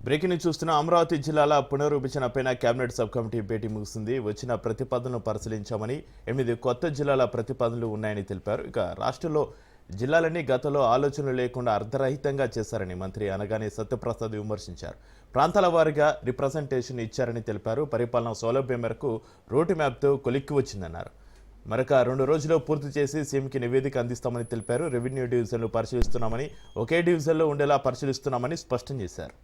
Breaking news చూస్తున్న అమరావతి జిల్లాల పునర్విభజనపైన cabinet sub committee భేటీ ముగిసింది. వచ్చిన ప్రతిపాదనలు పరిశీలించామని 8 కొత్త జిల్లాల ప్రతిపాదనలు ఉన్నాయని తెలిపారు. ఇక రాష్ట్రంలో జిల్లాలన్నీ గతంలో ఆలోచనలు లేకుండా అర్ధరహితంగా చేశారని మంత్రి అనగానే సత్యప్రసాద్ విమర్శించారు. ప్రాంతాల వారీగా రిప్రజెంటేషన్ ఇచ్చారని తెలిపారు. పరిపాలన సౌలభ్యం మేరకు రోడ్డు మ్యాప్తో కొలిక్కి వచ్చిందన్నారు. మరొక 2 రోజుల్లో పూర్తి చేసి సీఎంకి నివేదిక అందిస్తామని తెలిపారు. రెవెన్యూ డివిజన్లు పరిశీలిస్తున్నామని, ఒకే డివిజన్లో ఉండేలా పరిశీలిస్తున్నామని స్పష్టం చేశారు.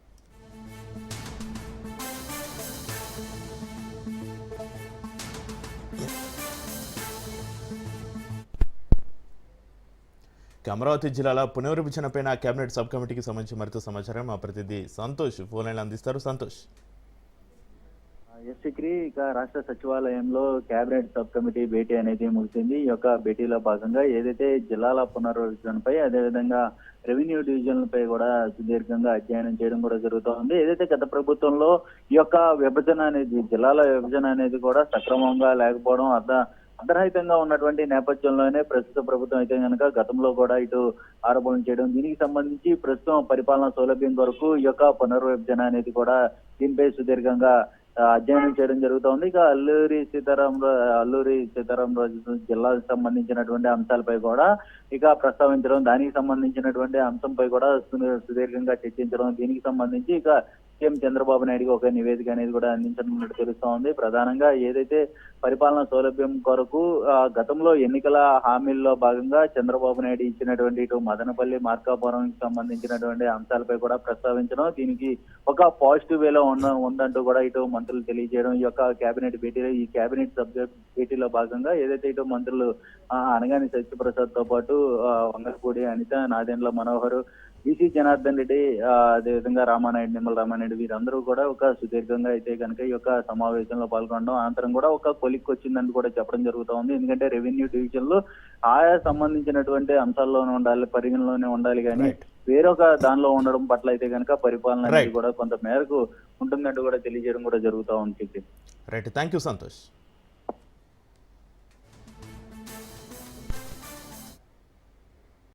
అమరావతి జిల్లాల పునర్విభజనపైన కేబినెట్ సబ్ కమిటీకి సంబంధించి మరింత సమాచారం మా ప్రతినిధి సంతోష్ ఫోన్ లైన్ అందిస్తారు. సంతోష్. ఎస్సిక్రీ ఇక రాష్ట్ర సచివాలయంలో కేబినెట్ సబ్ కమిటీ భేటీ అనేది ముగిసింది. ఈ యొక్క భేటీలో భాగంగా ఏదైతే జిల్లాల పునర్విభజనపై అదేవిధంగా రెవెన్యూ డివిజన్లపై కూడా సుదీర్ఘంగా అధ్యయనం చేయడం కూడా జరుగుతోంది. ఏదైతే గత ప్రభుత్వంలో ఈ యొక్క విభజన అనేది జిల్లాల విభజన అనేది కూడా సక్రమంగా లేకపోవడం అర్ధరహితంగా ఉన్నటువంటి నేపథ్యంలోనే ప్రస్తుత ప్రభుత్వం అయితే కనుక గతంలో కూడా ఇటు ఆరోపణలు చేయడం, దీనికి సంబంధించి ప్రస్తుతం పరిపాలనా సౌలభ్యం కొరకు ఈ యొక్క పునర్విభజన అనేది కూడా దీనిపై సుదీర్ఘంగా అధ్యయనం చేయడం జరుగుతోంది. ఇక అల్లూరి సీతారామరాజు జిల్లాకు సంబంధించినటువంటి అంశాలపై కూడా ఇక ప్రస్తావించడం, దానికి సంబంధించినటువంటి అంశంపై కూడా సుదీర్ఘంగా చర్చించడం, దీనికి సంబంధించి ఇక సీఎం చంద్రబాబు నాయుడుకి ఒక నివేదిక అనేది కూడా అందించనున్నట్టు తెలుస్తా ఉంది. ప్రధానంగా ఏదైతే పరిపాలనా సౌలభ్యం కొరకు గతంలో ఎన్నికల హామీల్లో భాగంగా చంద్రబాబు నాయుడు ఇచ్చినటువంటి ఇటు మదనపల్లి మార్కాపురంకి సంబంధించినటువంటి అంశాలపై కూడా ప్రస్తావించడం, దీనికి ఒక పాజిటివ్ వేలో ఉందంటూ కూడా ఇటు మంత్రులు తెలియజేయడం. ఈ యొక్క కేబినెట్ భేటీలో ఈ కేబినెట్ సబ్జెక్ట్ భేటీలో భాగంగా ఏదైతే ఇటు మంత్రులు అనగాని సత్యప్రసాద్ తో పాటు వంగలపూడి అనిత, నాదెండ్ల మనోహర్, బీసీ జనార్దన్ రెడ్డి, అదేవిధంగా నిమ్మల రామానాయుడు వీరందరూ కూడా ఒక సుదీర్ఘంగా అయితే కనుక ఈ యొక్క సమావేశంలో పాల్గొనడం, అనంతరం కూడా ఒక కొలిక్కి వచ్చిందని కూడా చెప్పడం జరుగుతూ ఉంది. ఎందుకంటే రెవెన్యూ డివిజన్లు ఆయా సంబంధించినటువంటి అంశాల్లోనే ఉండాలి, పరిగణలోనే ఉండాలి, కానీ వేరొక దానిలో ఉండడం పట్ల అయితే కనుక పరిపాలన అనేది కూడా కొంత మేరకు ఉంటుందంటూ కూడా తెలియజేయడం కూడా జరుగుతూ ఉంది. Right, thank you Santosh.